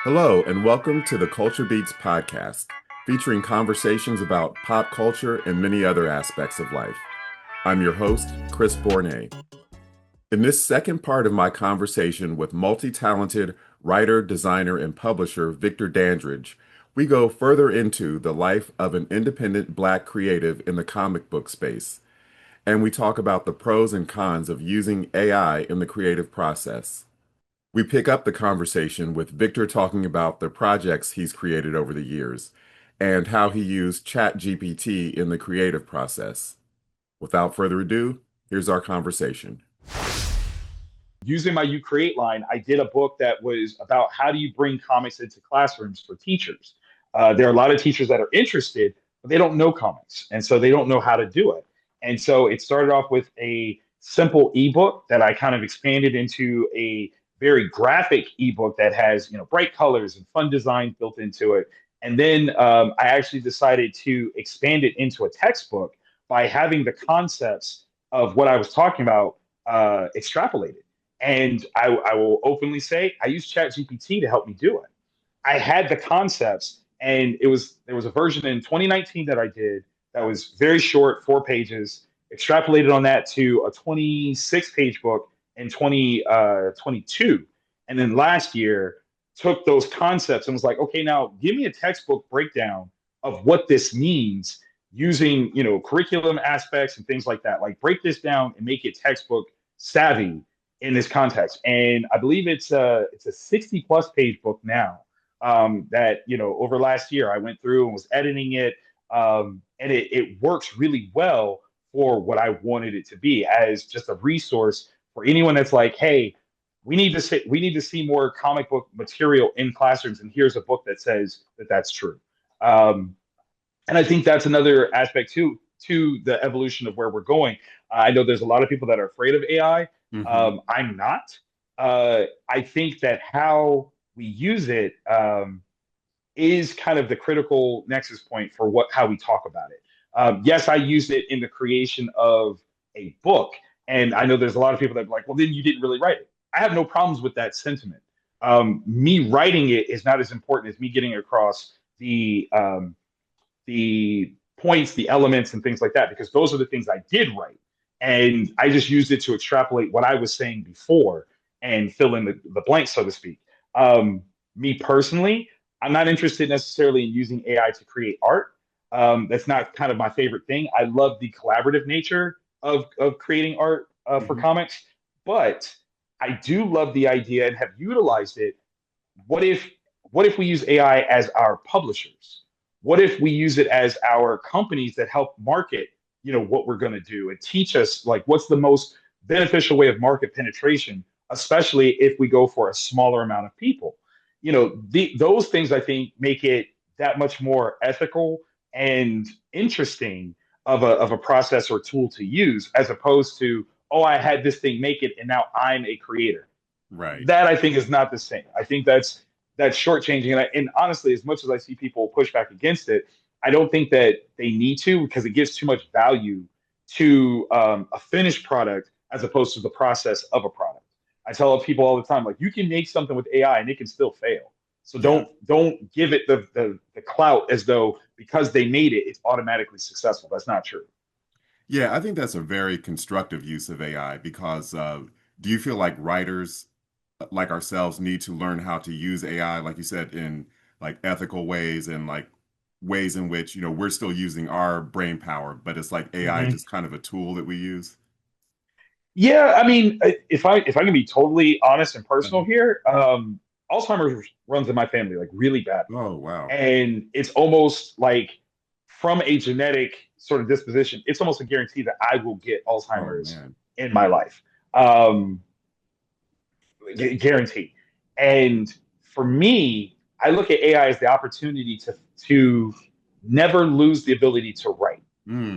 Hello, and welcome to the Culture Beats podcast, featuring conversations about pop culture and many other aspects of life. I'm your host, Chris Bournet. In this second part of my conversation with multi-talented writer, designer, and publisher Victor Dandridge, we go further into the life of an independent Black creative in the comic book space, and we talk about the pros and cons of using AI in the creative process. We pick up the conversation with Victor talking about the projects he's created over the years and how he used ChatGPT in the creative process. Without further ado, here's our conversation. Using my You Create line, I did a book that was about how do you bring comics into classrooms for teachers. There are a lot of teachers that are interested, but they don't know comics, and so they don't know how to do it. And so it started off with a simple ebook that I kind of expanded into a very graphic ebook that has bright colors and fun design built into it. And then I actually decided to expand it into a textbook by having the concepts of what I was talking about extrapolated. And I will openly say I used ChatGPT to help me do it. I had the concepts, and there was a version in 2019 that I did that was very short, 4 pages. Extrapolated on that to a 26-page book in 2022, and then last year took those concepts and was like, okay, now give me a textbook breakdown of what this means using curriculum aspects and things like that. Like break this down and make it textbook savvy in this context. And I believe it's a 60+ page book now that over last year I went through and was editing it, and it works really well for what I wanted it to be as just a resource for anyone that's like, hey, we need to see more comic book material in classrooms, and here's a book that says that that's true. Um, and I think that's another aspect to the evolution of where we're going. I know there's a lot of people that are afraid of AI. Mhm. I'm not. I think that how we use it is kind of the critical nexus point for how we talk about it. Yes, I used it in the creation of a book, and I know there's a lot of people that are like, well, then you didn't really write it. I have no problems with that sentiment. Me writing it is not as important as me getting across the points, the elements, and things like that, because those are the things I did write. And I just used it to extrapolate what I was saying before and fill in the blanks, so to speak. Me personally, I'm not interested necessarily in using AI to create art. That's not kind of my favorite thing. I love the collaborative nature of creating art for Mhm. comics, but I do love the idea and have utilized it. What if what if we use AI as our publishers? What if we use it as our companies that help market, what we're going to do and teach us like what's the most beneficial way of market penetration, especially if we go for a smaller amount of people. Those things I think make it that much more ethical and interesting of a process or tool to use as opposed to, oh, I had this thing make it and now I'm a creator. Right. That I think is not the same. I think that's shortchanging. And honestly, as much as I see people push back against it, I don't think that they need to because it gives too much value to a finished product as opposed to the process of a product. I tell people all the time, like you can make something with AI and it can still fail. So Yeah. don't give it the clout as though because they made it, it's automatically successful. That's not true. Yeah, I think that's a very constructive use of AI because do you feel like writers like ourselves need to learn how to use AI, like you said, in like ethical ways and like ways in which, we're still using our brain power, but it's like AI Mhm. just kind of a tool that we use? Yeah, I mean, if I can be totally honest and personal Uh-huh. here, Alzheimer's runs in my family like really badly, Oh, wow. and it's almost like from a genetic sort of disposition, it's almost a guarantee that I will get Oh, Alzheimer's man. in my life. Um, Guarantee. And for me, I look at AI as the opportunity to never lose the ability to write.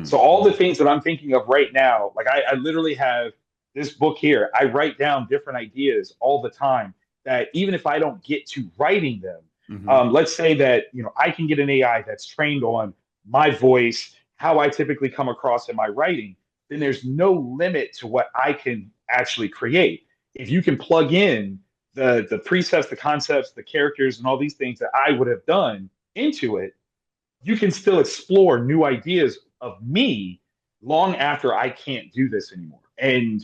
So Mm. all the Mhm. things that I'm thinking of right now, like I literally have this book here. I write down different ideas all the time that even if I don't get to writing them, Mhm. let's say that I can get an AI that's trained on my voice, how I typically come across in my writing, then there's no limit to what I can actually create. If you can plug in the precepts, the concepts, the characters, and all these things that I would have done into it, you can still explore new ideas of me long after I can't do this anymore. And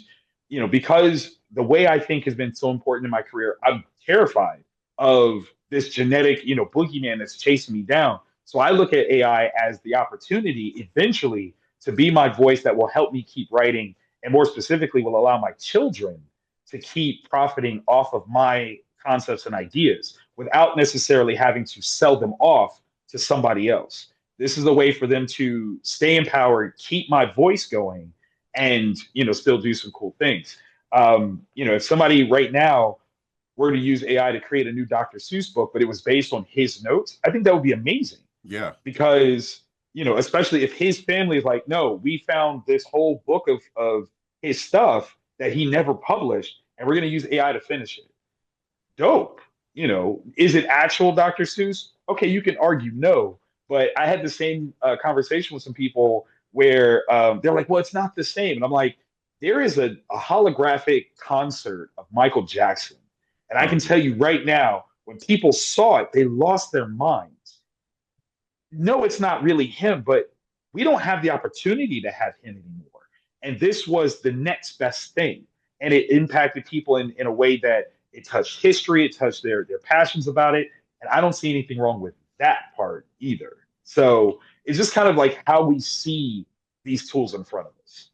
because the way I think has been so important in my career, I'm terrified of this genetic, boogeyman that's chasing me down. So I look at AI as the opportunity eventually to be my voice that will help me keep writing, and more specifically, will allow my children to keep profiting off of my concepts and ideas without necessarily having to sell them off to somebody else. This is a way for them to stay empowered, keep my voice going, and still do some cool things. If somebody right now were to use AI to create a new Dr. Seuss book, but it was based on his notes, I think that would be amazing. Yeah. Because especially if his family is like, no, we found this whole book of his stuff that he never published, and we're going to use AI to finish it. Dope. Is it actual Dr. Seuss? Okay, you can argue no, but I had the same conversation with some people where they're like, well, it's not the same. And I'm like, there is a holographic concert of Michael Jackson. And I can tell you right now, when people saw it, they lost their minds. No, it's not really him, but we don't have the opportunity to have him anymore. And this was the next best thing. And it impacted people in a way that it touched history, it touched their passions about it. And I don't see anything wrong with that part either. So it's just kind of like how we see these tools in front of us.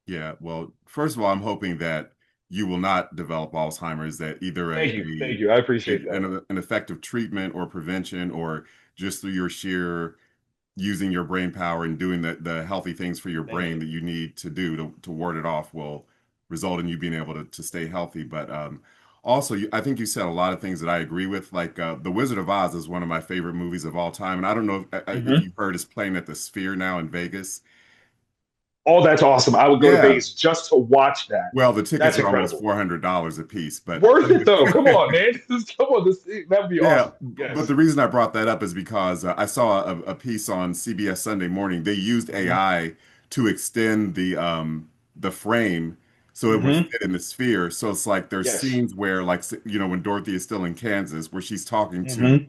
Yeah. Well, first of all, I'm hoping that you will not develop Alzheimer's, that either Thank you. Thank you. I appreciate that. an effective treatment or prevention, or just through your sheer using your brain power and doing the healthy things for your Thank brain you. that you need to do to ward it off will result in you being able to stay healthy. But also, I think you said a lot of things that I agree with. Like The Wizard of Oz is one of my favorite movies of all time. And I don't know if Hmm. you've heard, it's playing at the Sphere now in Vegas. Oh, that's awesome. I would go to Yeah. Vegas just to watch that. Well, the tickets That's are almost incredible. $400 a piece, but Worth it though. Come on, man. Come on. That'd be yeah, awesome. but Yes. the reason I brought that up is because I saw a piece on CBS Sunday Morning. They used Hmm. AI to extend the frame so it would Hmm. fit in the sphere. So it's like there's Yes. scenes where, like, when Dorothy is still in Kansas, where she's talking to Hmm.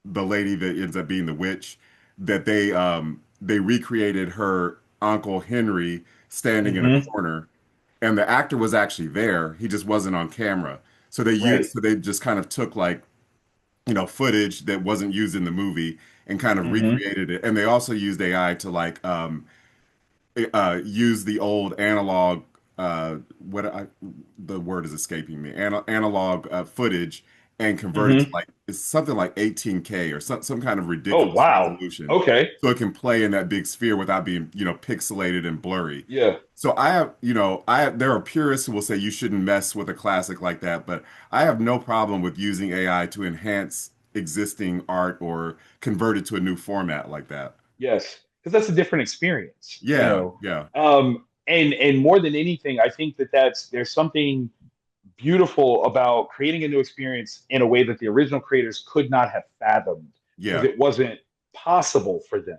the lady that ends up being the witch, that they recreated her Uncle Henry standing in a Hmm. corner, and the actor was actually there. He just wasn't on camera. Right. So they just kind of took, like, footage that wasn't used in the movie and kind of Hmm. recreated it. And they also used AI to, like, use the old analog, the word is escaping me, analog footage, and convert it to, Hmm. like, it's something like 18K or some kind of Oh, ridiculous wow. resolution, Okay. so it can play in that big sphere without being, pixelated and blurry. Yeah. So there are purists who will say you shouldn't mess with a classic like that, but I have no problem with using AI to enhance existing art or convert it to a new format like that. Yes. Because that's a different experience, Yeah, yeah, And more than anything, I think there's something beautiful about creating a new experience in a way that the original creators could not have fathomed because yeah. it wasn't possible for them.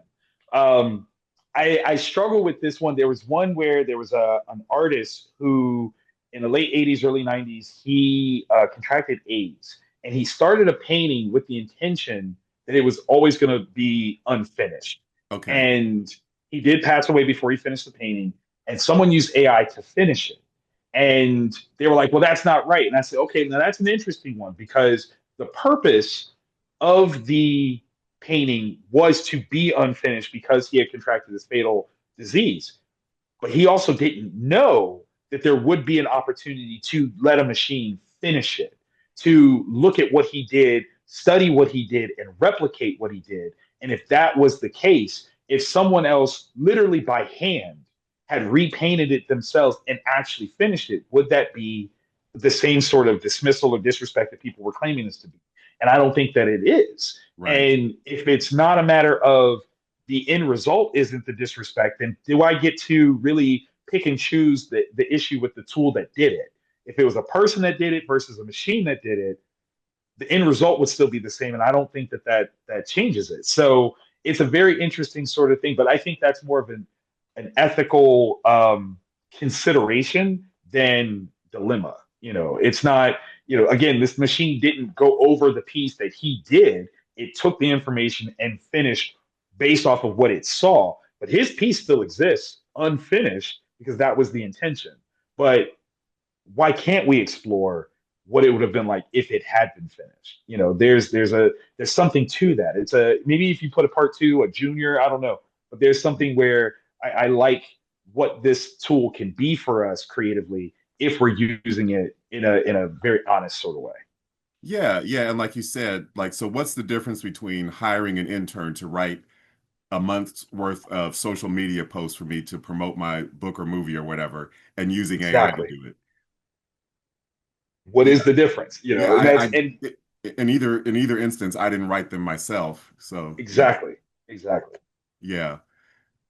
Um, I struggle with this one. There was one where there was an artist who, in the late 80s, early 90s, he contracted AIDS. And he started a painting with the intention that it was always going to be unfinished. Okay. And he did pass away before he finished the painting. And someone used AI to finish it. And they were like, well, that's not right. And I said, okay, now that's an interesting one because the purpose of the painting was to be unfinished because he had contracted this fatal disease. But he also didn't know that there would be an opportunity to let a machine finish it, to look at what he did, study what he did, and replicate what he did. And if that was the case, if someone else, literally by hand, had repainted it themselves and actually finished it, would that be the same sort of dismissal or disrespect that people were claiming this to be? And I don't think that it is. Right. And if it's not a matter of the end result isn't the disrespect, then do I get to really pick and choose the issue with the tool that did it? If it was a person that did it versus a machine that did it, the end result would still be the same. And I don't think that changes it. So it's a very interesting sort of thing. But I think that's more of an ethical consideration than dilemma. It's not, again, this machine didn't go over the piece that he did. It took the information and finished based off of what it saw. But his piece still exists unfinished because that was the intention. But why can't we explore what it would have been like if it had been finished? There's something to that. It's a maybe if you put a part two, a junior, I don't know, but there's something where I like what this tool can be for us creatively if we're using it in a very honest sort of way. Yeah, yeah, and like you said, like, so what's the difference between hiring an intern to write a month's worth of social media posts for me to promote my book or movie or whatever, and using AI to Exactly. do it? What Yeah, is the difference? yeah, And that's and in either instance, I didn't write them myself, so yeah, exactly, exactly. yeah.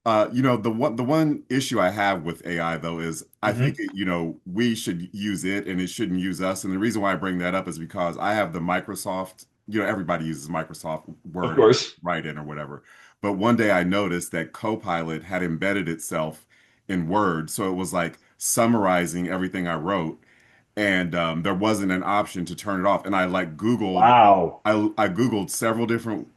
The one issue I have with AI though is I think Hmm. we should use it and it shouldn't use us. And the reason why I bring that up is because I have the Microsoft, everybody uses Microsoft Of Word or course. write in or whatever. But one day I noticed that Copilot had embedded itself in Word. So it was like summarizing everything I wrote and there wasn't an option to turn it off. And I like Googled, Wow. I Googled several different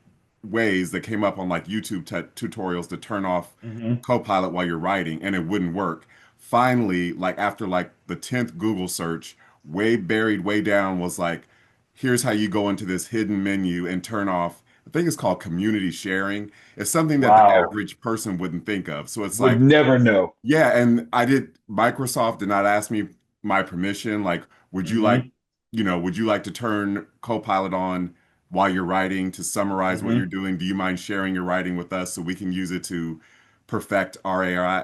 ways that came up on like YouTube tutorials to turn off Hmm. Copilot while you're writing, and it wouldn't work. Finally, like after like the 10th Google search, way buried way down was like, here's how you go into this hidden menu and turn off. I think it's called community sharing. It's something that the Wow. average person wouldn't think of. So it's Would like, never know. yeah, and Microsoft did not ask me my permission. Like, would you like, Hmm. would you like to turn Copilot on while you're writing to summarize what you're Hmm. doing? Do you mind sharing your writing with us so we can use it to perfect our AI?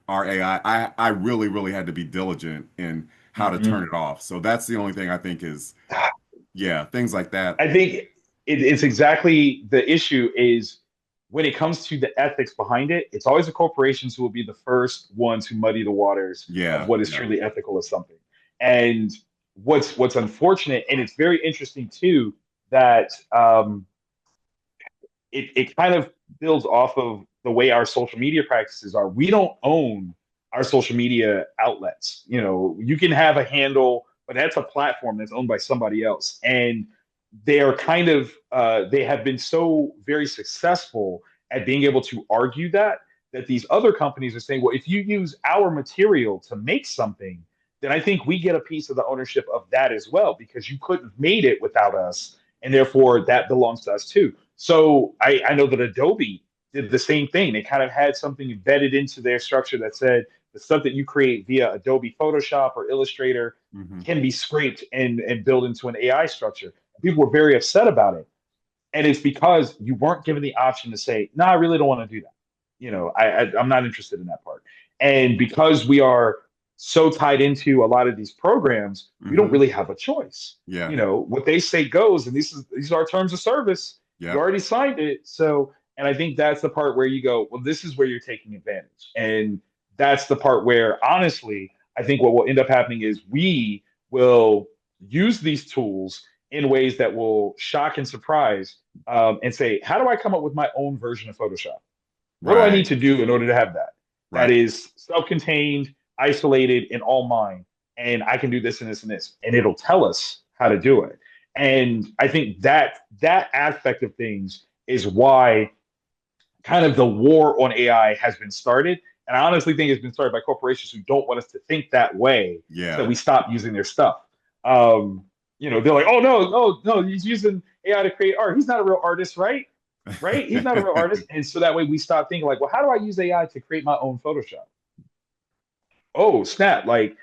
Our AI. I really, really had to be diligent in how to turn Hmm. it off. So that's the only thing I think is, yeah, things like that. I think it's exactly the issue is when it comes to the ethics behind it, it's always the corporations who will be the first ones who muddy the waters of Yeah, what is yeah, truly ethical of something. And what's unfortunate, and it's very interesting too, that it kind of builds off of the way our social media practices are. We don't own our social media outlets. You can have a handle, but that's a platform that's owned by somebody else. And they are kind of they have been so very successful at being able to argue that these other companies are saying, well, if you use our material to make something, then I think we get a piece of the ownership of that as well because you couldn't have made it without us, and therefore that belongs to us too. So I know that Adobe did the same thing. They kind of had something embedded into their structure that said the stuff that you create via Adobe Photoshop or Illustrator hmm can be scraped and built into an AI structure. People were very upset about it. And it's because you weren't given the option to say, no, I really don't want to do that. I'm not interested in that part. And because we are so tied into a lot of these programs, we don't hmm really have a choice. Yeah, What they say goes, and these are terms of service. You yep, already signed it. So, and I think that's the part where you go, well, this is where you're taking advantage. And that's the part where honestly, I think what will end up happening is we will use these tools in ways that will shock and surprise, and say, how do I come up with my own version of Photoshop? What do I need right, to do in order to have that? That right. is self-contained, isolated, and all mine. And I can do this and this and this, and it'll tell us how to do it. And I think that aspect of things is why kind of the war on AI has been started. And I honestly think it's been started by corporations who don't want us to think that way, so that Yeah. we stop using their stuff. Um, they're like, oh no, no, no, he's using AI to create art. He's not a real artist, right? Right? He's not a real artist. And so that way we stop thinking like, well, how do I use AI to create my own Photoshop? Oh, snap. Like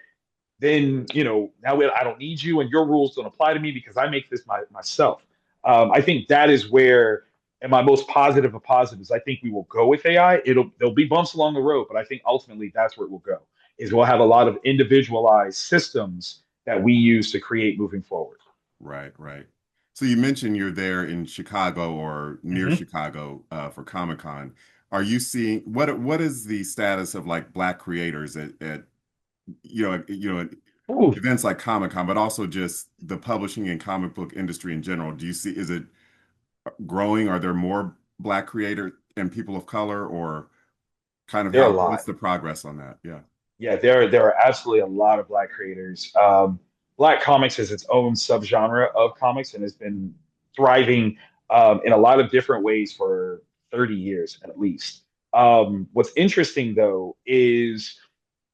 then, now I don't need you and your rules don't apply to me because I make this myself. I think that is where, and my most positive of positives, I think we will go with AI. There'll be bumps along the road, but I think ultimately that's where it will go. Is we'll have a lot of individualized systems that we use to create moving forward. Right, right. So you mentioned you're there in Chicago or near Mm-hmm. Chicago for Comic-Con. Are you seeing what is the status of like Black creators at Ooh, events like Comic-Con, but also just the publishing and comic book industry in general? Do you see is it growing? Are there more Black creators and people of color, or kind of there are a how lot. what's the progress on that? Yeah. Yeah, there are absolutely a lot of Black creators. Black comics is its own subgenre of comics and has been thriving in a lot of different ways for 30 years at least. What's interesting though is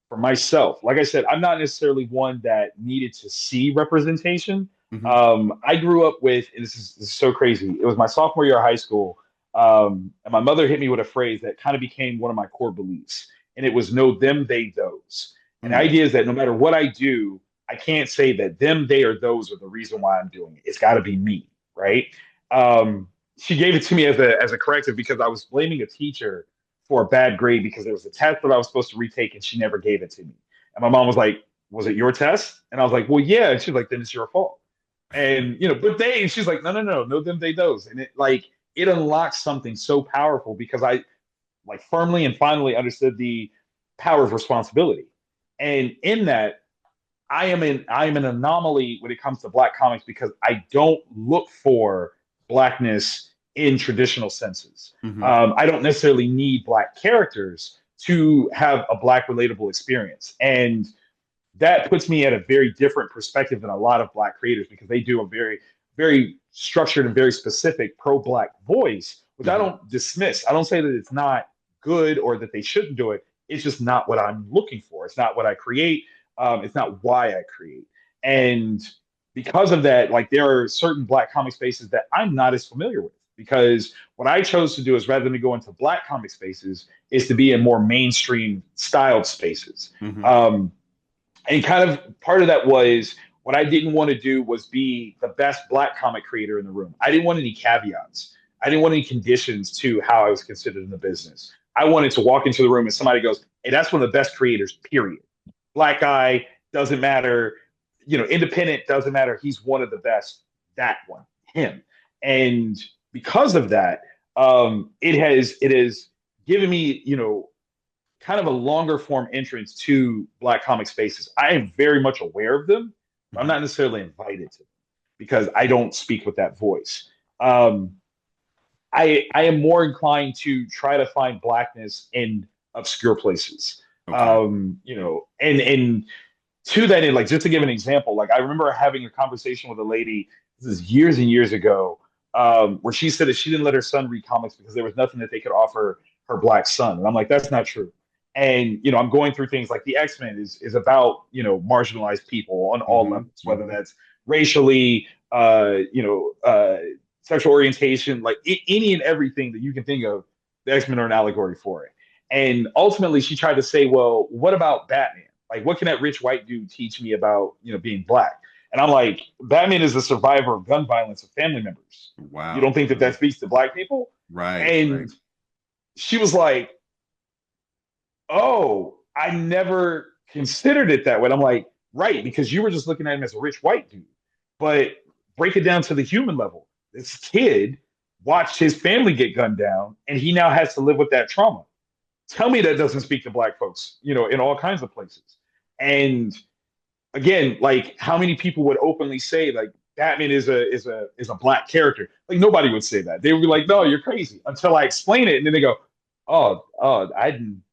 for myself, like I said, I'm not necessarily one that needed to see representation. Hmm. I grew up with, and this is so crazy. It was my sophomore year of high school, and my mother hit me with a phrase that kind of became one of my core beliefs, and it was "know them, they, those." And the Mm. idea is that no matter what I do, I can't say that them, they, or those are the reason why I'm doing it. It's got to be me, right? Um, she gave it to me as a corrective because I was blaming a teacher for a bad grade because there was a test that I was supposed to retake and she never gave it to me. And my mom was like, "Was it your test?" And I was like, "Well, yeah." And she's like, "Then it's your fault." And but they, and she's like, "No, no, no, no them, they, those." And it unlocks something so powerful because I like firmly and finally understood the power of responsibility. And in that, I am an anomaly when it comes to Black comics because I don't look for Blackness in traditional senses. Hmm. I don't necessarily need Black characters to have a Black relatable experience, and that puts me at a very different perspective than a lot of Black creators because they do a very very structured and very specific pro-Black voice, which I Hmm. don't dismiss. I don't say that it's not good or that they shouldn't do it. It's just not what I'm looking for. It's not what I create. It's not why I create. And because of that, like there are certain Black comic spaces that I'm not as familiar with because what I chose to do is rather than go into Black comic spaces is to be in more mainstream styled spaces. Hmm. Um, and kind of part of that was what I didn't want to do was be the best Black comic creator in the room. I didn't want any caveats. I didn't want any conditions to how I was considered in the business. I wanted to walk into the room and somebody goes, "Hey, that's one of the best creators, period. Black guy, doesn't matter, independent, doesn't matter. He's one of the best, that one, him." And because of that, it has given me, kind of a longer form entrance to Black comic spaces. I am very much aware of them, but I'm Hmm. not necessarily invited to them because I don't speak with that voice. Um, I am more inclined to try to find Blackness in obscure places. Okay. And to that end, like just to give an example, like I remember having a conversation with a lady, this is years and years ago, where she said that she didn't let her son read comics because there was nothing that they could offer her Black son. And I'm like, that's not true. And I'm going through things like the X-Men is about marginalized people on all Hmm. levels, whether Hmm. that's racially, sexual orientation, like any and everything that you can think of. The X-Men are an allegory for it. And ultimately, she tried to say, well, what about Batman? Like, what can that rich white dude teach me about, being Black? And I'm like, Batman is a survivor of gun violence of family members. You Wow. don't think that Really? that speaks to Black people? Right. Right. And she was like, "Oh, I never considered it that way." And I'm like, right, because you were just looking at him as a rich white dude. But break it down to the human level. This kid watched his family get gunned down, and he now has to live with that trauma. Tell me that doesn't speak to Black folks, in all kinds of places. And again, like how many people would openly say like Batman is a Black character? Like nobody would say that. They would be like, "No, you're crazy," until I explain it, and then they go, "Oh, I didn't.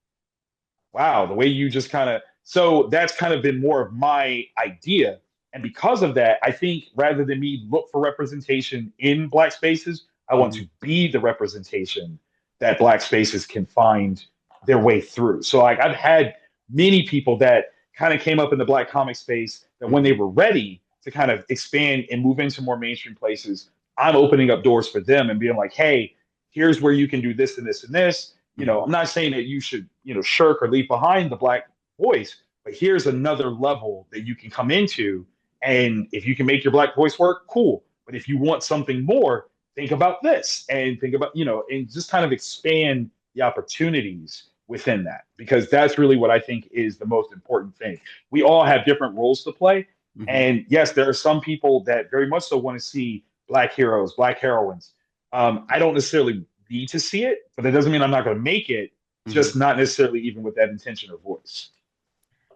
Wow, the way you just kind of." So that's kind of been more of my idea. And because of that, I think rather than me look for representation in Black spaces, I want Hmm. to be the representation that Black spaces can find their way through. So like I've had many people that kind of came up in the Black comic space that when they Hmm. were ready to kind of expand and move into more mainstream places, I'm opening up doors for them and being like, "Hey, here's where you can do this and this and this." Hmm. I'm not saying that you should, shirk or leave behind the Black voice, but here's another level that you can come into. And if you can make your Black voice work, cool. But if you want something more, think about this and think about, and just kind of expand the opportunities within that, because that's really what I think is the most important thing. We all have different roles to play. Hmm. And yes, there are some people that very much so want to see Black heroes, Black heroines. I don't necessarily need to see it, but that doesn't mean I'm not going to make it. Hmm. Just not necessarily even with that intention or voice.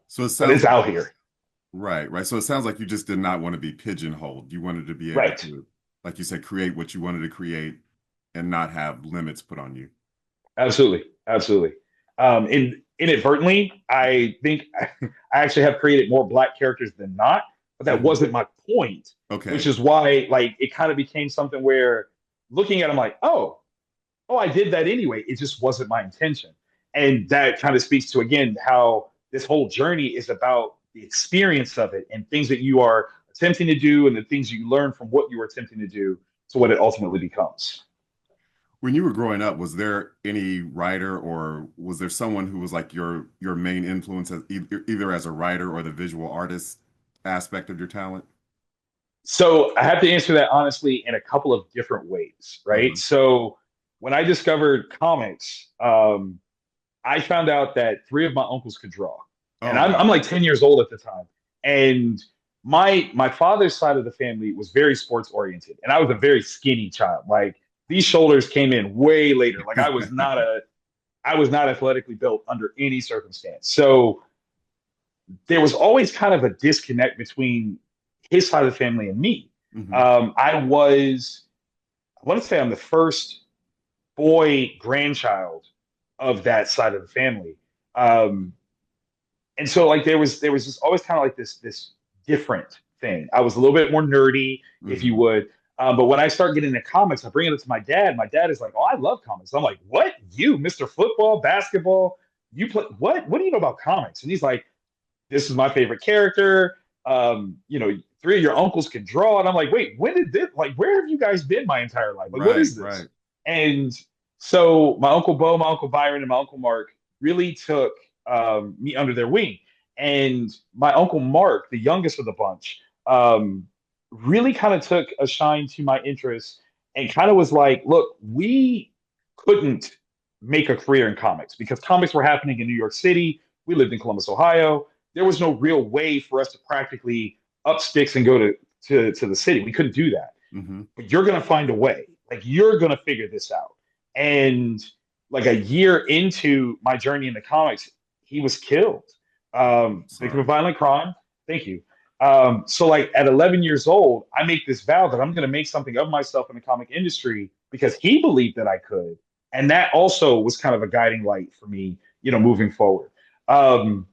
So it But sounds it's like, out here, right, right. So it sounds like you just did not want to be pigeonholed. You wanted to be able right? to, like you said, create what you wanted to create and not have limits put on you. Absolutely, absolutely. Inadvertently, I think I actually have created more Black characters than not, but that Hmm. wasn't my point, which Okay. is why like it kind of became something where looking at it, I'm like, oh, I did that anyway. It just wasn't my intention. And that kind of speaks to, again, how this whole journey is about the experience of it and things that you are attempting to do and the things you learn from what you were attempting to do to what it ultimately becomes. When you were growing up, was there any writer or was there someone who was like your main influence as either as a writer or the visual artist aspect of your talent? So I have to answer that honestly in a couple of different ways, right? Uh-huh. So when I discovered comics, I found out that three of my uncles could draw, and Oh, I'm wow. like 10 years old at the time. And my father's side of the family was very sports oriented, and I was a very skinny child. Like these shoulders came in way later. Like I was not athletically built under any circumstance. So there was always kind of a disconnect between his side of the family and me. Hmm. I want to say I'm the first boy grandchild of that side of the family. Um, and so like there was just always kind of like this different thing. I was a little bit more nerdy, if you Hmm. would. But when I start getting into comics, I bring it up to my dad. My dad is like, "Oh, I love comics." I'm like, "What? You, Mr. Football, basketball? You play what? What do you know about comics?" And he's like, "This is my favorite character. Three of your uncles can draw." And I'm like, "Wait, when did this? Like, where have you guys been my entire life? Like, what Right, is this?" right. And so my uncle Bo, my uncle Byron, and my uncle Mark really took me under their wing. And my uncle Mark, the youngest of the bunch, really kind of took a shine to my interests and kind of was like, look, we couldn't make a career in comics because comics were happening in New York City. We lived in Columbus, Ohio. There was no real way for us to practically up sticks and go to the city. We couldn't do that. Hmm. But you're going to find a way. Like, you're going to figure this out. And like a year into my journey in the comics, he was killed. Victim of Sorry. violent crime. Thank you. So like at 11 years old, I make this vow that I'm going to make something of myself in the comic industry because he believed that I could, and that also was kind of a guiding light for me, moving forward. Um,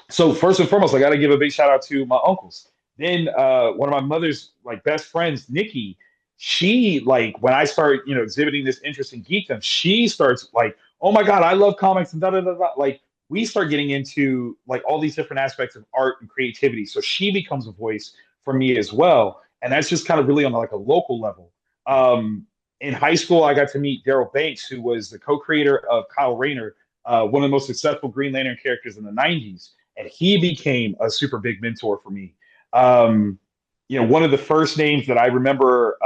so first and foremost, I got to give a big shout out to my uncles. Then one of my mother's like best friends, Nikki, she like when I start exhibiting this interest in geekdom, she starts like, oh my god, I love comics and da da da da. Like we start getting into like all these different aspects of art and creativity. So she becomes a voice for me as well, and that's just kind of really on like a local level. Um, in high school, I got to meet Daryl Banks, who was the co-creator of Kyle Rayner, one of the most successful Green Lantern characters in the '90s, and he became a super big mentor for me. Um, One of the first names that I remember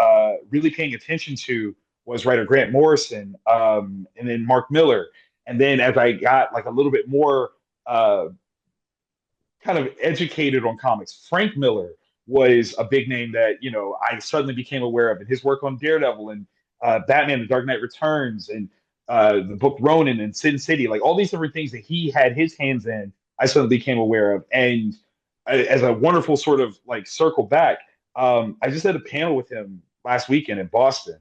really paying attention to was writer Grant Morrison, and then Mark Miller. And then as I got like a little bit more uh, kind of educated on comics, Frank Miller was a big name that I suddenly became aware of, and his work on Daredevil and Batman: The Dark Knight Returns and the book Ronin and Sin City, like all these different things that he had his hands in, I suddenly became aware of. And as a wonderful sort of like circle back, I just had a panel with him last weekend in Boston,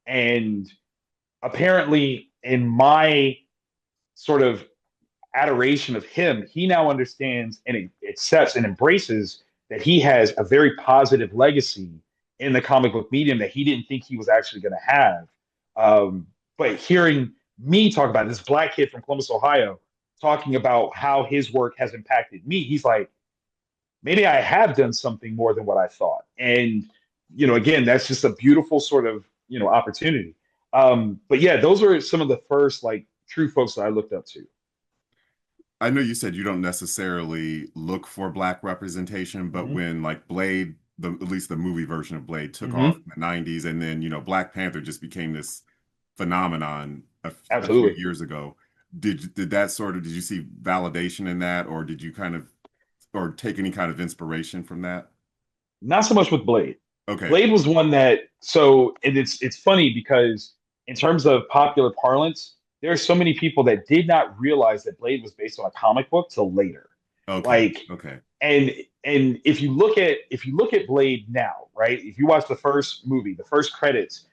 and apparently in my sort of adoration of him, he now understands and accepts and embraces that he has a very positive legacy in the comic book medium that he didn't think he was actually going to have. But hearing me talk about this black kid from Columbus, Ohio, talking about how his work has impacted me, he's like, maybe I have done something more than what I thought. And, again, that's just a beautiful sort of, opportunity. But yeah, those are some of the first like true folks that I looked up to. I know you said you don't necessarily look for black representation, but Mm-hmm. when like Blade, at least the movie version of Blade took off Mm-hmm. in the 90s, and then, Black Panther just became this phenomenon a few Absolutely. years ago. Did that sort of, did you see validation in that, or did you kind of, or take any kind of inspiration from that? Not so much with Blade. Okay. Blade was one that so and it's funny because in terms of popular parlance, there are so many people that did not realize that Blade was based on a comic book till later. Okay. Like Okay. and if you look at Blade now, right? If you watch the first movie, the first credits,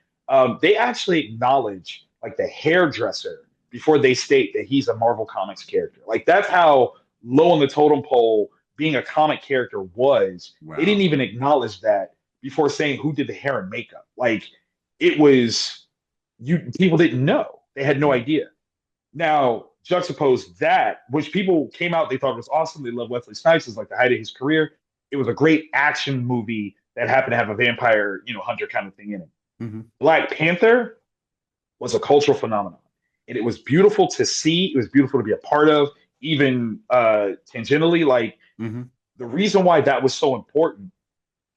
they actually acknowledge like the hairdresser before they state that he's a Marvel Comics character. Like that's how low on the totem pole being a comic character was. They didn't Wow. even acknowledge that before saying who did the hair and makeup. Like it was you people didn't know. They had no Yeah. idea. Now, juxtapose that, which people came out, they thought it was awesome. They loved Wesley Snipes. It was like the height of his career. It was a great action movie that happened to have a vampire, hunter kind of thing in it. Hmm. Black Panther was a cultural phenomenon. And it was beautiful to see. It was beautiful to be a part of, even tangentially. Like Hmm. the reason why that was so important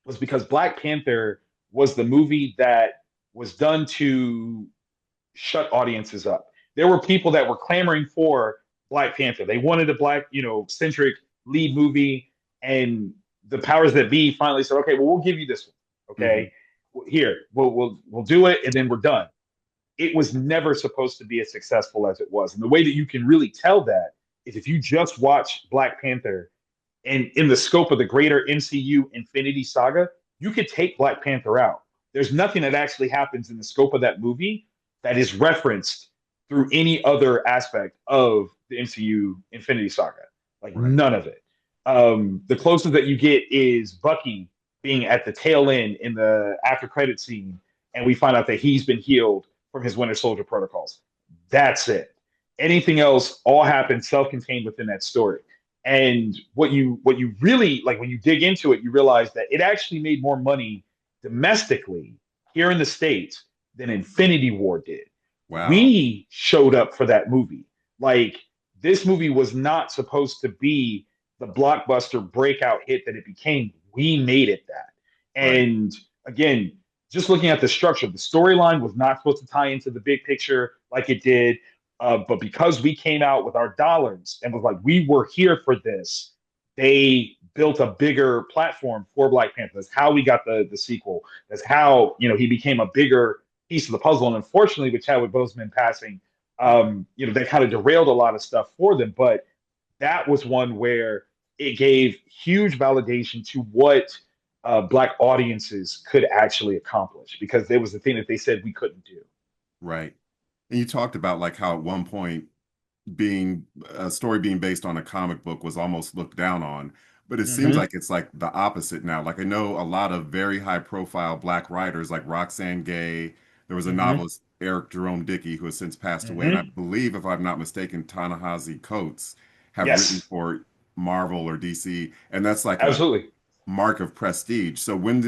was because Black Panther was the movie that was done to shut audiences up. There were people that were clamoring for Black Panther. They wanted a black, centric lead movie, and the powers that be finally said, "Okay, well, we'll give you this one. Hmm. Okay, here, we'll do it, and then we're done." It was never supposed to be as successful as it was, and the way that you can really tell that is if you just watch Black Panther and in the scope of the greater MCU Infinity Saga, you could take Black Panther out. There's nothing that actually happens in the scope of that movie that is referenced through any other aspect of the MCU Infinity Saga. Like Right. none of it. The closest that you get is Bucky being at the tail end in the after credit scene, and we find out that he's been healed from his Winter Soldier protocols. That's it. Anything else all happens self-contained within that story. And what you really like when you dig into it, you realize that it actually made more money domestically here in the States than Infinity War did. Wow. We showed up for that movie. Like this movie was not supposed to be the blockbuster breakout hit that it became. We made it that. Right. And again, just looking at the structure, the storyline was not supposed to tie into the big picture like it did. But because we came out with our dollars and was like, we were here for this, they built a bigger platform for Black Panther. That's how we got the sequel. That's how he became a bigger piece of the puzzle. And unfortunately, with Chadwick Boseman passing, Yeah. that kind of derailed a lot of stuff for them. But that was one where it gave huge validation to what Black audiences could actually accomplish because there was the thing that they said we couldn't do. Right. And you talked about like how at one point being a story being based on a comic book was almost looked down on, but it seems Mm-hmm. like it's like the opposite now. Like I know a lot of very high profile black writers like Roxane Gay. There was a Mm-hmm. novelist, Eric Jerome Dickey, who has since passed away, and I Mm-hmm. believe, if I'm not mistaken, Ta-Nehisi Coates have written Yes, for Marvel or DC, and that's like a absolutely. mark of prestige. So when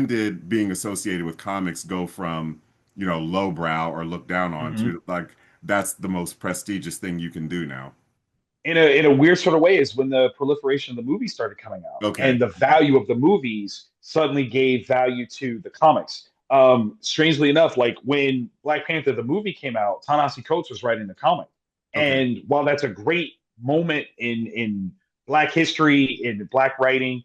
did being associated with comics go from, lowbrow or looked down on Mm-hmm. to like that's the most prestigious thing you can do now? In a weird sort of way is when the proliferation of the movies started coming out and Okay. the value of the movies suddenly gave value to the comics. Strangely enough, like when Black Panther the movie came out, Ta-Nehisi Coates was writing the comic, Okay. and while that's a great moment in Black history in Black writing,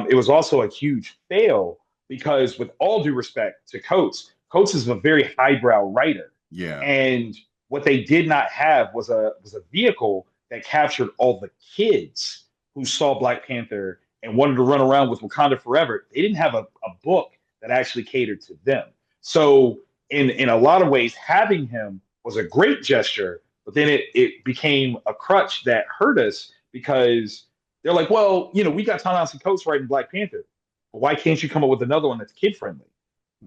it was also a huge fail because, with all due respect to Coates, Coates is a very highbrow writer, Yeah. and what they did not have was a vehicle that captured all the kids who saw Black Panther and wanted to run around with Wakanda Forever. They didn't have a book that actually catered to them. So in a lot of ways, having him was a great gesture, but then it became a crutch that hurt us because they're like, well, we got Ta-Nehisi Coates writing Black Panther. But why can't you come up with another one that's kid friendly?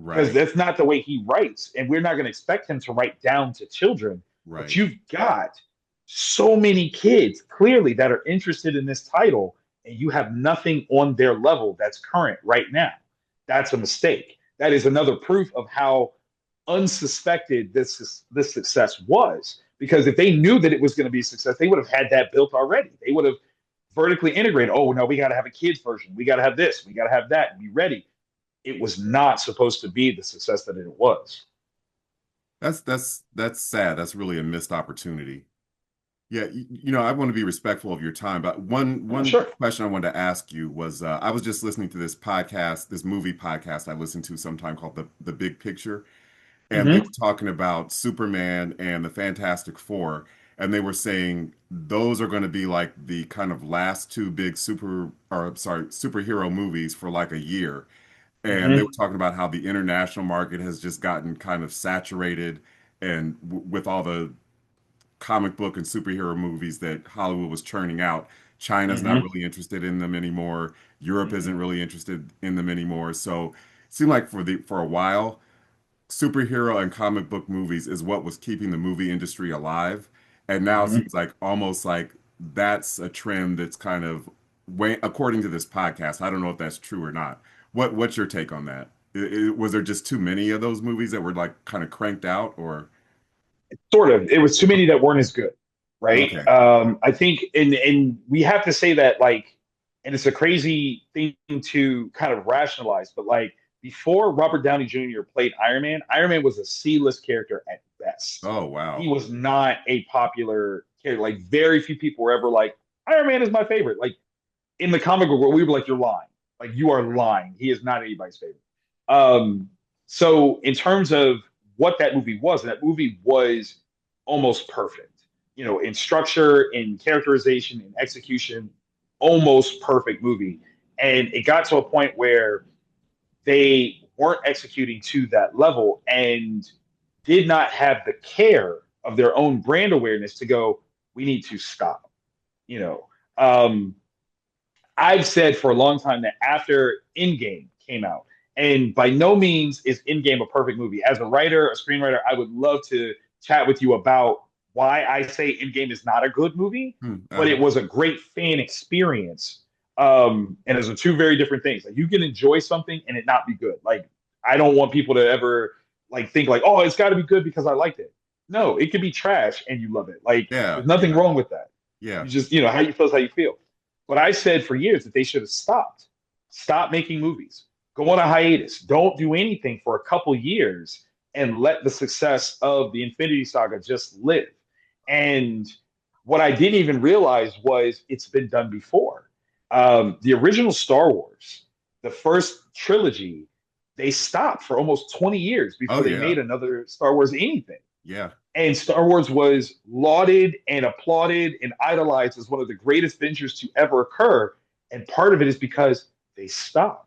Because Right. that's not the way he writes. And we're not going to expect him to write down to children. But Right. you've got so many kids clearly that are interested in this title, and you have nothing on their level that's current right now. That's a mistake. That is another proof of how unsuspected this success was. Because if they knew that it was going to be a success, they would have had that built already. They would have vertically integrated. Oh no, we got to have a kids version. We got to have this. We got to have that. And be ready. It was not supposed to be the success that it was. That's sad. That's really a missed opportunity. Yeah, I want to be respectful of your time, but Yeah, one sure. question I wanted to ask you was I was just listening to this podcast, this movie podcast I listen to sometime called The Big Picture, and they Mm-hmm. were talking about Superman and the Fantastic Four, and they were saying those are going to be like the kind of last two big superhero movies for like a year. And they were Mm-hmm. talking about how the international market has just gotten kind of saturated and with all the comic book and superhero movies that Hollywood was churning out. China's not Hmm. really interested in them anymore. Europe isn't really interested in them anymore. So it seemed like for a while, superhero and comic book movies is what was keeping the movie industry alive. And now it Hmm. seems like almost like that's a trend that's kind of way, according to this podcast. I don't know if that's true or not. What's your take on that? Was there just too many of those movies that were like kind of cranked out or Sort of. It was too many that weren't as good, right? okay. I think, and we have to say that, like, and it's a crazy thing to kind of rationalize, but like before Robert Downey Jr. played Iron Man, Iron Man was a C-list character at best. Oh He wow. was not a popular character. Like, very few people were ever like, Iron Man is my favorite. Like, in the comic book world, we were like, you're lying. Like, you are lying. He is not anybody's favorite. Um, so in terms of what that movie was almost perfect. You know, in structure, in characterization, in execution, almost perfect movie. And it got to a point where they weren't executing to that level and did not have the care of their own brand awareness to go, we need to stop. You know, um, I've said for a long time that after Endgame came out, and by no means is Endgame a perfect movie. As a writer, a screenwriter, I would love to chat with you about why I say Endgame is not a good movie, but it Uh-huh. was a great fan experience. And those are two very different things. Like, you can enjoy something and it not be good. Like, I don't want people to ever like think like, oh, it's got to be good because I liked it. No, it could be trash and you love it. Like, Yeah, there's nothing yeah, wrong with that. yeah. You just, how you feel is how you feel. But I said for years that they should have stopped. Stop making movies. Go on a hiatus. Don't do anything for a couple years and let the success of the Infinity Saga just live. And what I didn't even realize was it's been done before. The original Star Wars, the first trilogy, they stopped for almost 20 years Oh before they yeah. made another Star Wars anything. Yeah. And Star Wars was lauded and applauded and idolized as one of the greatest ventures to ever occur. And part of it is because they stopped.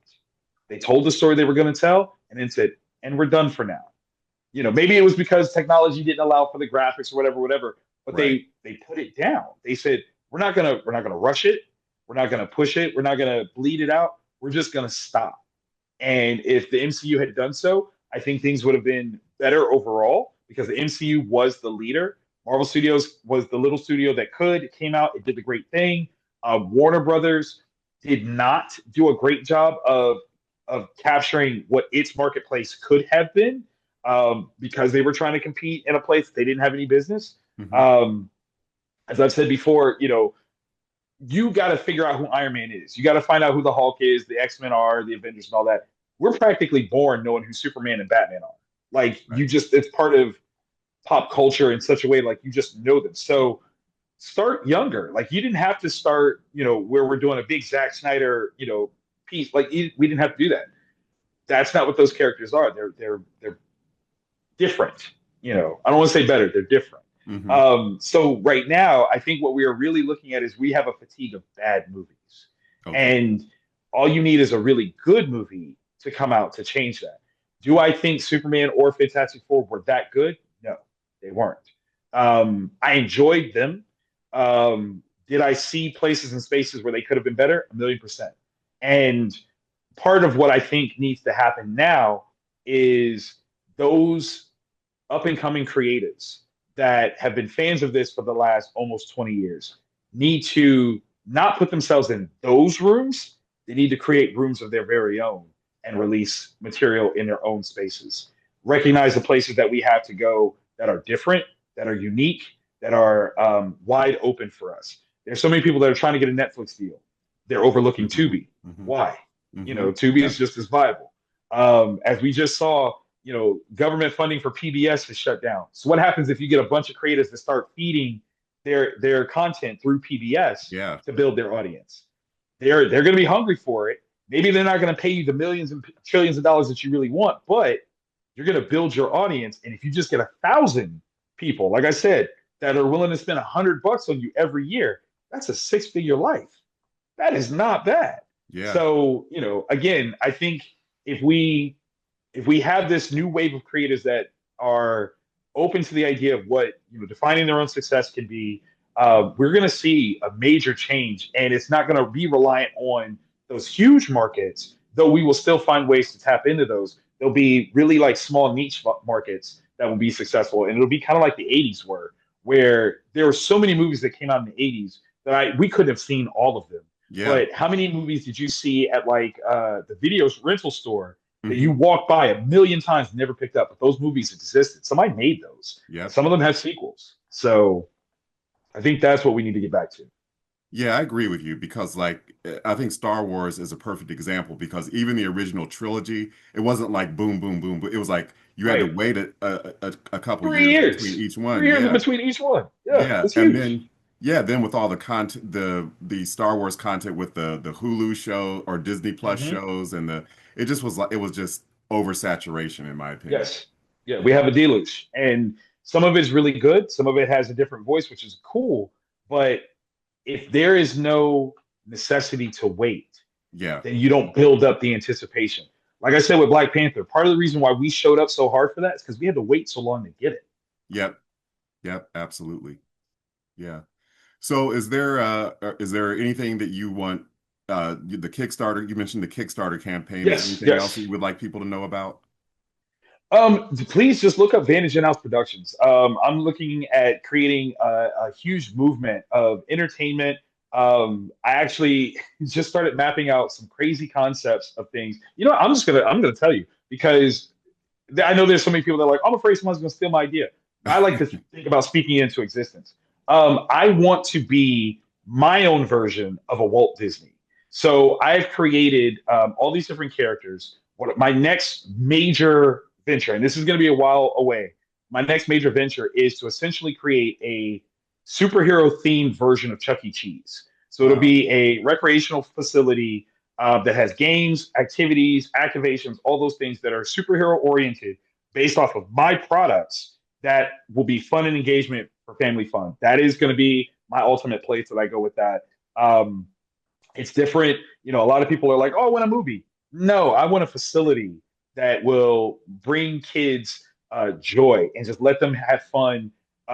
They told the story they were going to tell and then said, and we're done for now. Maybe it was because technology didn't allow for the graphics or whatever, but Right. they put it down. They said, we're not gonna rush it, we're not gonna push it, we're not gonna bleed it out, we're just gonna stop. And if the MCU had done so, I think things would have been better overall because the MCU was the leader. Marvel Studios was the little studio that could. It came out, it did the great thing. Warner Brothers did not do a great job of capturing what its marketplace could have been, because they were trying to compete in a place they didn't have any business. Hmm. Um, as I've said before, you got to figure out who Iron Man is. You got to find out who the Hulk is, the X-Men are, the Avengers, and all that. We're practically born knowing who Superman and Batman are. Like, Right. it's part of pop culture in such a way, like, you just know them. So start younger. Like, you didn't have to start, where we're doing a big Zack Snyder, piece. Like, we didn't have to do that. That's not what those characters are. They're different. I don't want to say better. They're different. Hmm. So right now, I think what we are really looking at is we have a fatigue of bad movies, Okay. and all you need is a really good movie to come out to change that. Do I think Superman or Fantastic Four were that good? No, they weren't. I enjoyed them. Did I see places and spaces where they could have been better? 1,000,000%. And part of what I think needs to happen now is those up and coming creatives that have been fans of this for the last almost 20 years need to not put themselves in those rooms. They need to create rooms of their very own and release material in their own spaces. Recognize the places that we have to go that are different, that are unique, that are wide open for us. There's so many people that are trying to get a Netflix deal. They're overlooking Hmm. Tubi. Hmm. Why? Hmm. Tubi Yeah. is just as viable. As we just saw, government funding for PBS is shut down. So what happens if you get a bunch of creators that start feeding their content through PBS Yeah. to build their audience? They're going to be hungry for it. Maybe they're not going to pay you the millions and trillions of dollars that you really want, but you're going to build your audience. And if you just get 1,000 people, like I said, that are willing to spend $100 on you every year, that's a six-figure life. That is not bad. Yeah. So, again, I think if we if we have this new wave of creators that are open to the idea of what defining their own success can be, we're going to see a major change, and it's not going to be reliant on those huge markets, though we will still find ways to tap into those. There'll be really like small niche markets that will be successful, and it'll be kind of like the 80s were, where there were so many movies that came out in the 80s that we couldn't have seen all of them. Yeah. But how many movies did you see at like the video rental store that Hmm. you walked by a million times and never picked up? But those movies existed. Somebody made those, and Yep. some of them have sequels. So I think that's what we need to get back to. Yeah, I agree with you because, like, I think Star Wars is a perfect example because even the original trilogy, it wasn't like boom, boom, boom, but it was like you had to Right. wait a couple Three years between years. each one. 3 years in Yeah, between each one. Yeah, yeah, it's and huge. then yeah, then with all the content, the Star Wars content with the Hulu show or Disney Plus Hmm. shows, and the it just was like it was just oversaturation in my opinion. Yes. Yeah, we have a deluge. And some of it's really good. Some of it has a different voice, which is cool. But if there is no necessity to wait, Yeah, then you don't build up the anticipation. Like I said with Black Panther, part of the reason why we showed up so hard for that is because we had to wait so long to get it. yep, yep, absolutely. Yeah. So is there anything that you want the Kickstarter, you mentioned the Kickstarter campaign. Is there Yes, anything else that yes. you would like people to know about? Please just look up Vantage In-House Productions. I'm looking at creating a huge movement of entertainment. I actually just started mapping out some crazy concepts of things. You know, I'm gonna tell you because I know there's so many people that are like, I'm afraid someone's gonna steal my idea. I like to think about speaking it into existence. I want to be my own version of a Walt Disney. So I've created all these different characters. What my next major venture, and this is going to be a while away, my next major venture is to essentially create a superhero themed version of Chuck E. Cheese. So it'll Wow. be a recreational facility that has games, activities, activations, all those things that are superhero oriented based off of my products that will be fun and engagement for family fun. That is going to be my ultimate place that I go with that. Um, it's different. You know, a lot of people are like, oh, I want a movie. No, I want a facility that will bring kids joy and just let them have fun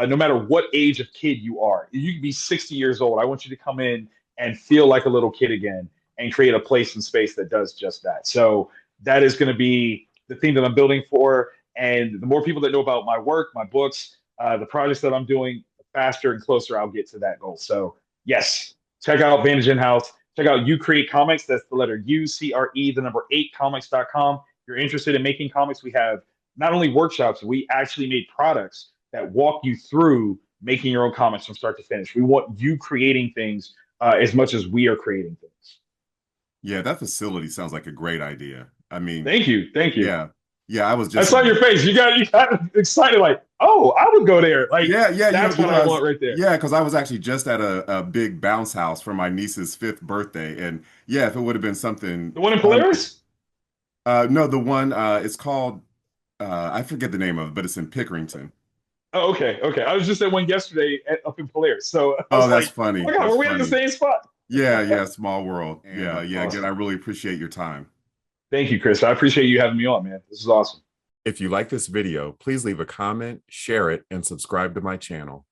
no matter what age of kid you are. You can be 60 years old. I want you to come in and feel like a little kid again and create a place and space that does just that. So that is going to be the thing that I'm building for. And the more people that know about my work, my books, the projects that I'm doing, the faster and closer I'll get to that goal. So, yes, check out Vantage In House. Check out You Create Comics. That's the letter U, CRE, the number 8comics.com. If you're interested in making comics, we have not only workshops, we actually made products that walk you through making your own comics from start to finish. We want you creating things as much as we are creating things. Yeah, that facility sounds like a great idea. I mean, Thank you. Thank you. yeah. Yeah, I was I just saw your face. You got excited, like, oh, I would go there. Like, yeah, yeah, that's what I want right there. because I was actually just at a big bounce house for my niece's fifth birthday. And yeah, if it would have been something The one in fun. Polaris? No, the one it's called I forget the name of it, but it's in Pickerington. Oh, okay. Okay. I was just at one yesterday up in Polaris. So I Oh, was that's like, oh funny. my God, That's were we in the funny. same spot? Yeah, yeah, small world. And Yeah. yeah, again, I Awesome. really appreciate your time. Thank you, Chris. I appreciate you having me on, man. This is awesome. If you like this video, please leave a comment, share it, and subscribe to my channel.